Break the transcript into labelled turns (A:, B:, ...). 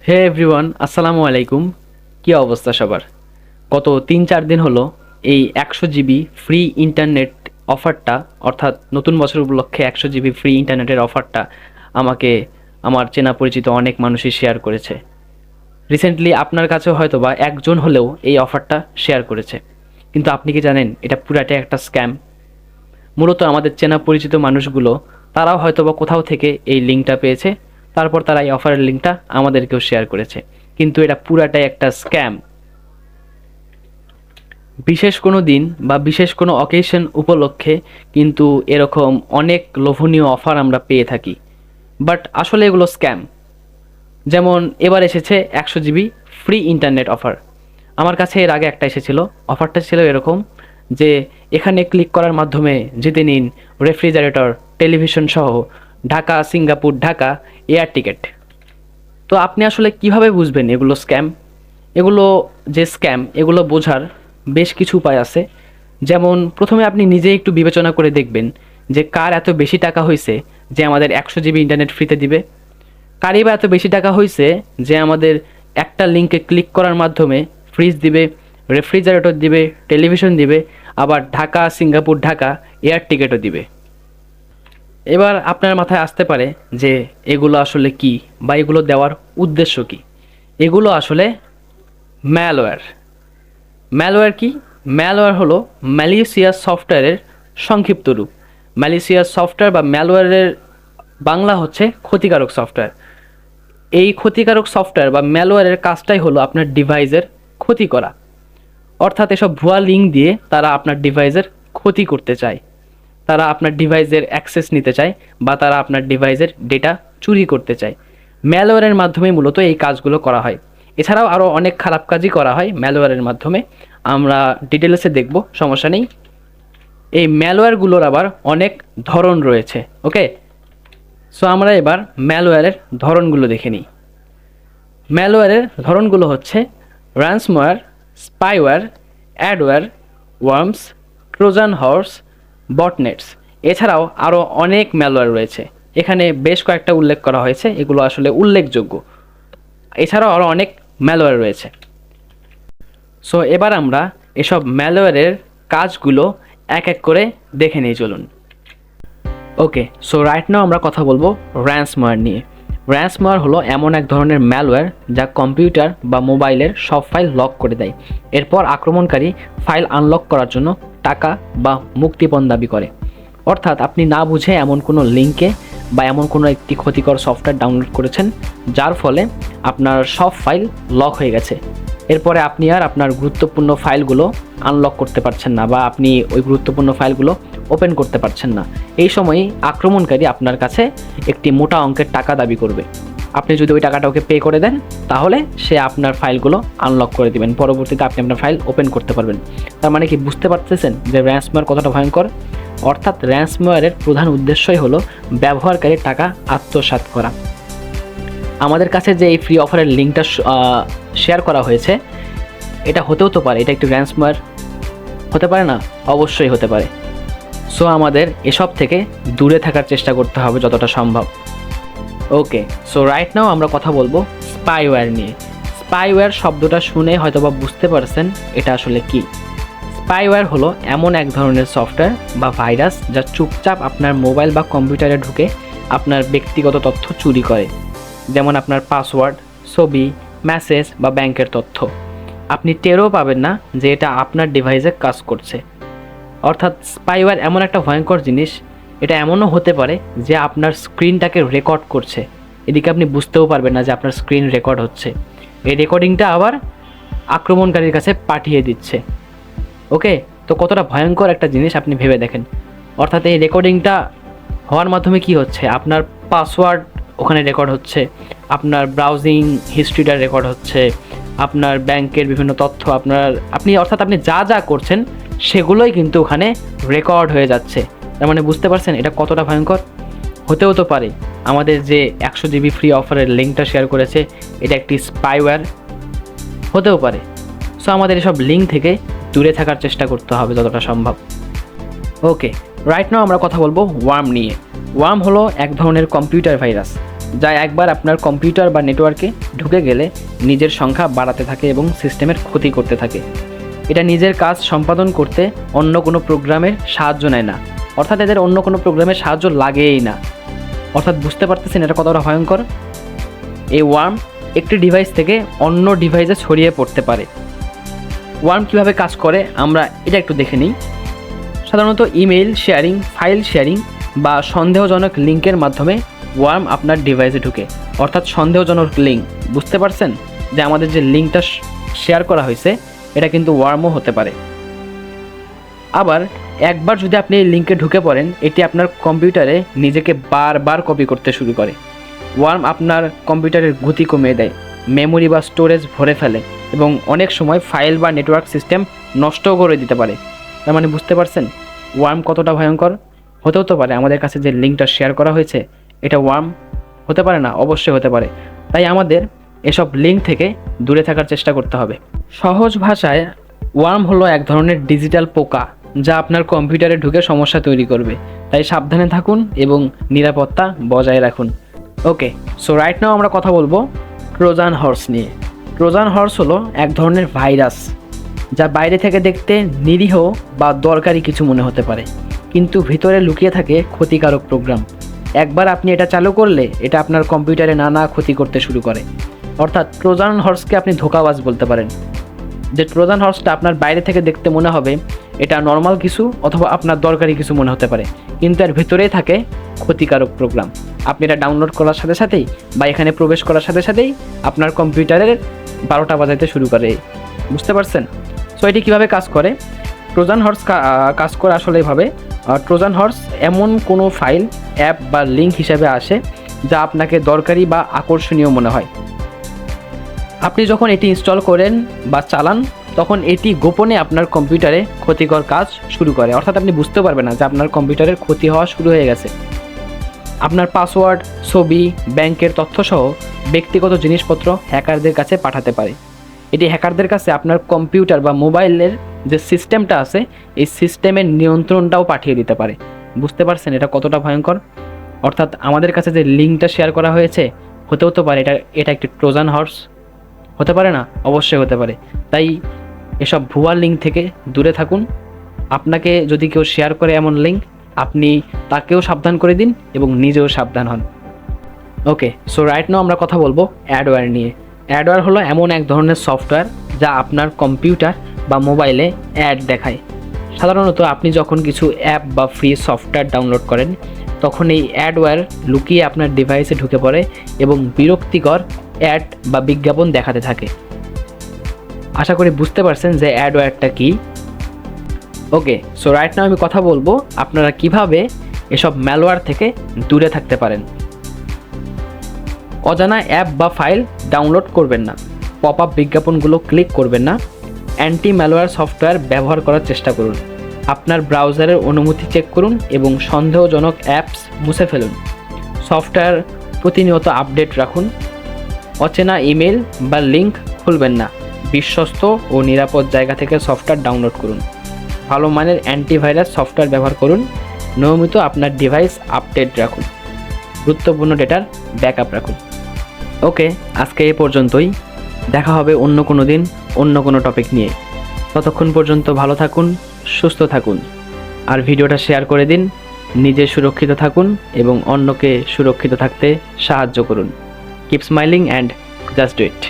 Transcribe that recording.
A: হে everyone, আসসালামু আলাইকুম। কী অবস্থা সবার? গত ৩-৪ দিন হলো এই ১০০ জিবি ফ্রি ইন্টারনেট অফারটা, অর্থাৎ নতুন বছর উপলক্ষে ১০০ জিবি ফ্রি ইন্টারনেটের অফারটা আমাকে আমার চেনা পরিচিত অনেক মানুষই শেয়ার করেছে। রিসেন্টলি আপনার কাছেও হয়তো বা একজন হলেও এই অফারটা শেয়ার করেছে। কিন্তু আপনি কি জানেন এটা পুরাটাই একটা স্ক্যাম? মূলত আমাদের চেনা পরিচিত মানুষগুলো তারাও হয়তোবা কোথাও থেকে এই লিঙ্কটা পেয়েছে, তারপর তারা এই অফারের লিঙ্কটা আমাদেরকেও শেয়ার করেছে। কিন্তু এটা পুরাটাই একটা স্ক্যাম। বিশেষ কোনো দিন বা বিশেষ কোনো অকেশন উপলক্ষে কিন্তু এরকম অনেক লোভনীয় অফার আমরা পেয়ে থাকি, বাট আসলে এগুলো স্ক্যাম। যেমন এবার এসেছে ১০০ জিবি ফ্রি ইন্টারনেট অফার। আমার কাছে এর আগে একটা এসেছিল, অফারটা ছিল এরকম যে এখানে ক্লিক করার মাধ্যমে জিতে নিন রেফ্রিজারেটর, টেলিভিশন সহ Dhaka Singapore Dhaka air ticket. তো আপনি আসলে কিভাবে বুঝবেন এগুলো স্ক্যাম? এগুলো যে স্ক্যাম এগুলো বোঝার বেশ কিছু উপায় আছে। যেমন প্রথমে আপনি নিজে একটু বিবেচনা করে দেখবেন যে কার এত বেশি টাকা হয়েছে যে আমাদের ১০০ জিবি ইন্টারনেট ফ্রিতে দিবে। কারই বা এত বেশি টাকা হয়েছে যে আমাদের একটা লিঙ্কে ক্লিক করার মাধ্যমে ফ্রিজ দিবে, রেফ্রিজারেটর দিবে, টেলিভিশন দিবে, আবার ঢাকা সিঙ্গাপুর ঢাকা এয়ার টিকিটও দিবে। এবার আপনার মাথায় আসতে পারে যে এগুলো আসলে কি, বা এগুলো দেওয়ার উদ্দেশ্য কি। এগুলো আসলে ম্যালওয়্যার। ম্যালওয়্যার কি? ম্যালওয়্যার হলো ম্যালিসিয়াস সফটওয়্যারের সংক্ষিপ্ত রূপ। ম্যালিসিয়াস সফটওয়্যার বা ম্যালওয়্যারের বাংলা হচ্ছে ক্ষতিকারক সফটওয়্যার। এই ক্ষতিকারক সফটওয়্যার বা ম্যালওয়্যারের কাজটাই হলো আপনার ডিভাইসের ক্ষতি করা। অর্থাৎ এসব ভুয়া লিঙ্ক দিয়ে তারা আপনার ডিভাইসের ক্ষতি করতে চায়, তারা আপনার ডিভাইসের অ্যাক্সেস নিতে চায়, বা তারা আপনার ডিভাইসের ডেটা চুরি করতে চায়। ম্যালওয়্যারের মাধ্যমে মূলত এই কাজগুলো করা হয়। এছাড়াও আরও অনেক খারাপ কাজই করা হয় ম্যালওয়্যারের মাধ্যমে, আমরা ডিটেলসে দেখব, সমস্যা নেই। এই ম্যালওয়্যারগুলোর আবার অনেক ধরন রয়েছে। ওকে, সো আমরা এবার ম্যালওয়্যারের ধরনগুলো দেখে নিই। ম্যালওয়্যারের ধরনগুলো হচ্ছে ransomware, spyware, adware, worms, Trojan horse, botnets. এছাড়াও আরও অনেক ম্যালওয়্যার রয়েছে, এখানে বেশ কয়েকটা উল্লেখ করা হয়েছে, এগুলো আসলে উল্লেখযোগ্য। এছাড়াও আরও অনেক ম্যালওয়্যার রয়েছে। সো এবার আমরা এসব ম্যালওয়্যারের কাজগুলো এক এক করে দেখে নিই, চলুন। ওকে, সো রাইট নাও আমরা কথা বলবো র্যান্সমওয়্যার নিয়ে। র্যান্সমওয়্যার হলো এমন এক ধরনের ম্যালওয়্যার যা কম্পিউটার বা মোবাইলের সব ফাইল লক করে দেয়। এরপর আক্রমণকারী ফাইল আনলক করার জন্য টাকা বা মুক্তিপণ দাবি করে। অর্থাৎ আপনি না বুঝে এমন কোনো লিঙ্কে বা এমন কোনো একটি ক্ষতিকর সফটওয়্যার ডাউনলোড করেছেন যার ফলে আপনার সব ফাইল লক হয়ে গেছে। এরপরে আপনি আর আপনার গুরুত্বপূর্ণ ফাইলগুলো আনলক করতে পারছেন না, বা আপনি ওই গুরুত্বপূর্ণ ফাইলগুলো ওপেন করতে পারছেন না। এই সময়ই আক্রমণকারী আপনার কাছে একটি মোটা অঙ্কের টাকা দাবি করবে। আপনি যদি ওই টাকাটা ওকে পে করে দেন তাহলে সে আপনার ফাইলগুলো আনলক করে দিবেন, পরবর্তীতে আপনি আপনার ফাইল ওপেন করতে পারবেন। তার মানে কি বুঝতে পারতেছেন যে র্যান্সমওয়্যার কতটা ভয়ঙ্কর? অর্থাৎ র্যান্সমওয়্যারের প্রধান উদ্দেশ্যই হলো ব্যবহারকারীর টাকা আত্মসাৎ করা। আমাদের কাছে যে এই ফ্রি অফারের লিঙ্কটা শেয়ার করা হয়েছে, এটা হতেও তো পারে এটা একটি র্যান্সমওয়্যার, হতে পারে না? অবশ্যই হতে পারে। সো আমাদের এসব থেকে দূরে থাকার চেষ্টা করতে হবে যতটা সম্ভব। ওকে, সো রাইট নাও আমরা কথা বলবো স্পাইওয়্যার নিয়ে। স্পাইওয়্যার শব্দটা শুনে হয়তোবা বুঝতে পারছেন এটা আসলে কি। স্পাইওয়্যার হলো এমন এক ধরনের সফটওয়্যার বা ভাইরাস যা চুপচাপ আপনার মোবাইল বা কম্পিউটারে ঢুকে আপনার ব্যক্তিগত তথ্য চুরি করে, যেমন আপনার পাসওয়ার্ড, ছবি, মেসেজ বা ব্যাংকের তথ্য। আপনি টেরও পাবেন না যে এটা আপনার ডিভাইসে কাজ করছে। অর্থাৎ স্পাইওয়্যার এমন একটা ভয়ঙ্কর জিনিস, এটা এমনও হতে পারে যে আপনার স্ক্রিনটাকে রেকর্ড করছে, এদিকে আপনি বুঝতেও পারবেন না যে আপনার স্ক্রিন রেকর্ড হচ্ছে। এই রেকর্ডিংটা আবার আক্রমণকারীর কাছে পাঠিয়ে দিচ্ছে। ওকে, তো কতটা ভয়ঙ্কর একটা জিনিস আপনি ভেবে দেখেন। অর্থাৎ এই রেকর্ডিংটা হওয়ার মাধ্যমে কি হচ্ছে, আপনার পাসওয়ার্ড ওখানে রেকর্ড হচ্ছে, আপনার ব্রাউজিং হিস্ট্রিটা রেকর্ড হচ্ছে, আপনার ব্যাংকের বিভিন্ন তথ্য, অর্থাৎ আপনি যা যা করছেন সেগুলোই কিন্তু ওখানে রেকর্ড হয়ে যাচ্ছে। তার মানে বুঝতে পারছেন এটা কতটা ভয়ঙ্কর? হতেও তো পারে আমাদের যে ১০০ জিবি ফ্রি অফারের লিঙ্কটা শেয়ার করেছে এটা একটি স্পাইওয়্যার, হতেও পারে। সো আমাদের এসব লিঙ্ক থেকে দূরে থাকার চেষ্টা করতে হবে যতটা সম্ভব। ওকে, রাইট নাও আমরা কথা বলবো ওয়ার্ম নিয়ে। ওয়ার্ম হলো এক ধরনের কম্পিউটার ভাইরাস যা একবার আপনার কম্পিউটার বা নেটওয়ার্কে ঢুকে গেলে নিজের সংখ্যা বাড়াতে থাকে এবং সিস্টেমের ক্ষতি করতে থাকে। এটা নিজের কাজ সম্পাদন করতে অন্য কোনো প্রোগ্রামের সাহায্য নেয় না, অর্থাৎ এদের অন্য কোনো প্রোগ্রামের সাহায্য লাগেই না। অর্থাৎ বুঝতে পারতেছেন এটা কতটা ভয়ঙ্কর। এই ওয়ার্ম একটি ডিভাইস থেকে অন্য ডিভাইসে ছড়িয়ে পড়তে পারে। ওয়ার্ম কীভাবে কাজ করে আমরা এটা একটু দেখে নিই। সাধারণত ইমেইল শেয়ারিং, ফাইল শেয়ারিং বা সন্দেহজনক লিঙ্কের মাধ্যমে ওয়ার্ম আপনার ডিভাইসে ঢুকে। অর্থাৎ সন্দেহজনক লিঙ্ক, বুঝতে পারছেন যে আমাদের যে লিঙ্কটা শেয়ার করা হয়েছে এটা কিন্তু ওয়ার্মও হতে পারে। আবার একবার যদি আপনি এই লিঙ্কে ঢুকে পড়েন, এটি আপনার কম্পিউটারে নিজেকে বারবার কপি করতে শুরু করে। ওয়ার্ম আপনার কম্পিউটারের গতি কমিয়ে দেয়, মেমোরি বা স্টোরেজ ভরে ফেলে এবং অনেক সময় ফাইল বা নেটওয়ার্ক সিস্টেম নষ্টও করে দিতে পারে। তার মানে বুঝতে পারছেন ওয়ার্ম কতটা ভয়ঙ্কর। হতেও তো পারে আমাদের কাছে যে লিঙ্কটা শেয়ার করা হয়েছে এটা ওয়ার্ম, হতে পারে না? অবশ্যই হতে পারে। তাই আমাদের এসব লিঙ্ক থেকে দূরে থাকার চেষ্টা করতে হবে। সহজ ভাষায় ওয়ার্ম হলো এক ধরনের ডিজিটাল পোকা যা আপনার কম্পিউটারে ঢুকে সমস্যা তৈরি করবে। তাই সাবধানে থাকুন এবং নিরাপত্তা বজায় রাখুন। ওকে, সো রাইট নাও আমরা কথা বলবো ট্রোজান হর্স নিয়ে। ট্রোজান হর্স হলো এক ধরনের ভাইরাস যা বাইরে থেকে দেখতে নিরীহ বা দরকারি কিছু মনে হতে পারে, কিন্তু ভিতরে লুকিয়ে থাকে ক্ষতিকারক প্রোগ্রাম। একবার আপনি এটা চালু করলে এটা আপনার কম্পিউটারে নানা ক্ষতি করতে শুরু করে। অর্থাৎ ট্রোজান হর্সকে আপনি ধোঁকাবাজ বলতে পারেন। যে ট্রোজান হর্সটা আপনার বাইরে থেকে দেখতে মনে হবে এটা নর্মাল কিছু অথবা আপনার দরকারি কিছু মনে হতে পারে, কিন্তু এর ভিতরেই থাকে ক্ষতিকারক প্রোগ্রাম। আপনি এটা ডাউনলোড করার সাথে সাথেই বা এখানে প্রবেশ করার সাথে সাথেই আপনার কম্পিউটারের 12টা বাজাইতে শুরু করে। বুঝতে পারছেন? সো এটি কীভাবে কাজ করে? ট্রোজান হর্স কাজ করে আসলে এভাবে। ট্রোজান হর্স এমন কোনো ফাইল, অ্যাপ বা লিঙ্ক হিসেবে আসে যা আপনাকে দরকারি বা আকর্ষণীয় মনে হয়। আপনি যখন এটি ইনস্টল করেন বা চালান তখন এটি গোপনে আপনার কম্পিউটারে ক্ষতিকর কাজ শুরু করে। অর্থাৎ আপনি বুঝতে পারবেন না যে আপনার কম্পিউটারের ক্ষতি হওয়া শুরু হয়ে গেছে। আপনার পাসওয়ার্ড, ছবি, ব্যাংকের তথ্যসহ ব্যক্তিগত জিনিসপত্র হ্যাকারদের কাছে পাঠাতে পারে। এটি হ্যাকারদের কাছে আপনার কম্পিউটার বা মোবাইলের যে সিস্টেমটা আছে এই সিস্টেমের নিয়ন্ত্রণটাও পাঠিয়ে দিতে পারে। বুঝতে পারছেন এটা কতটা ভয়ঙ্কর? অর্থাৎ আমাদের কাছে যে লিঙ্কটা শেয়ার করা হয়েছে হতেও তো পারে এটা একটি ট্রোজান হর্স। হতে পারে না? অবশ্যই হতে পারে। তাই এসব ভুয়া লিঙ্ক থেকে দূরে থাকুন। আপনাকে যদি কেউ শেয়ার করে এমন লিঙ্ক, আপনি তাকেও সাবধান করে দিন এবং নিজেও সাবধান হন। ওকে, সো রাইট নাও আমরা কথা বলবো অ্যাডওয়্যার নিয়ে। অ্যাডওয়্যার হলো এমন এক ধরনের সফটওয়্যার যা আপনার কম্পিউটার বা মোবাইলে অ্যাড দেখায়। সাধারণত আপনি যখন কিছু অ্যাপ বা ফ্রি সফটওয়্যার ডাউনলোড করেন তখন এই অ্যাডওয়্যার লুকিয়ে আপনার ডিভাইসে ঢুকে পড়ে এবং বিরক্তিকর অ্যাড বা বিজ্ঞাপন দেখাতে থাকে। আশা করি বুঝতে পারছেন যে অ্যাডওয়্যারটা কী। ওকে, সো রাইট নাও আমি কথা বলবো আপনারা কিভাবে এসব ম্যালওয়্যার থেকে দূরে থাকতে পারেন। অজানা অ্যাপ বা ফাইল ডাউনলোড করবেন না, পপ আপ বিজ্ঞাপনগুলো ক্লিক করবেন না, অ্যান্টি ম্যালওয়্যার সফটওয়্যার ব্যবহার করার চেষ্টা করুন, আপনার ব্রাউজারের অনুমতি চেক করুন এবং সন্দেহজনক অ্যাপস মুছে ফেলুন। সফটওয়্যার প্রতিনিয়ত আপডেট রাখুন। অচেনা ইমেল বা লিঙ্ক খুলবেন না। বিশ্বস্ত ও নিরাপদ জায়গা থেকে সফটওয়্যার ডাউনলোড করুন। ভালো মানের অ্যান্টিভাইরাস সফটওয়্যার ব্যবহার করুন। নিয়মিত আপনার ডিভাইস আপডেট রাখুন। গুরুত্বপূর্ণ ডেটার ব্যাকআপ রাখুন। ওকে, আজকে এ পর্যন্তই। দেখা হবে অন্য কোনো দিন অন্য কোনো টপিক নিয়ে। ততক্ষণ পর্যন্ত ভালো থাকুন, সুস্থ থাকুন আর ভিডিওটা শেয়ার করে দিন। নিজে সুরক্ষিত থাকুন এবং অন্যকে সুরক্ষিত থাকতে সাহায্য করুন। Keep smiling and just do it.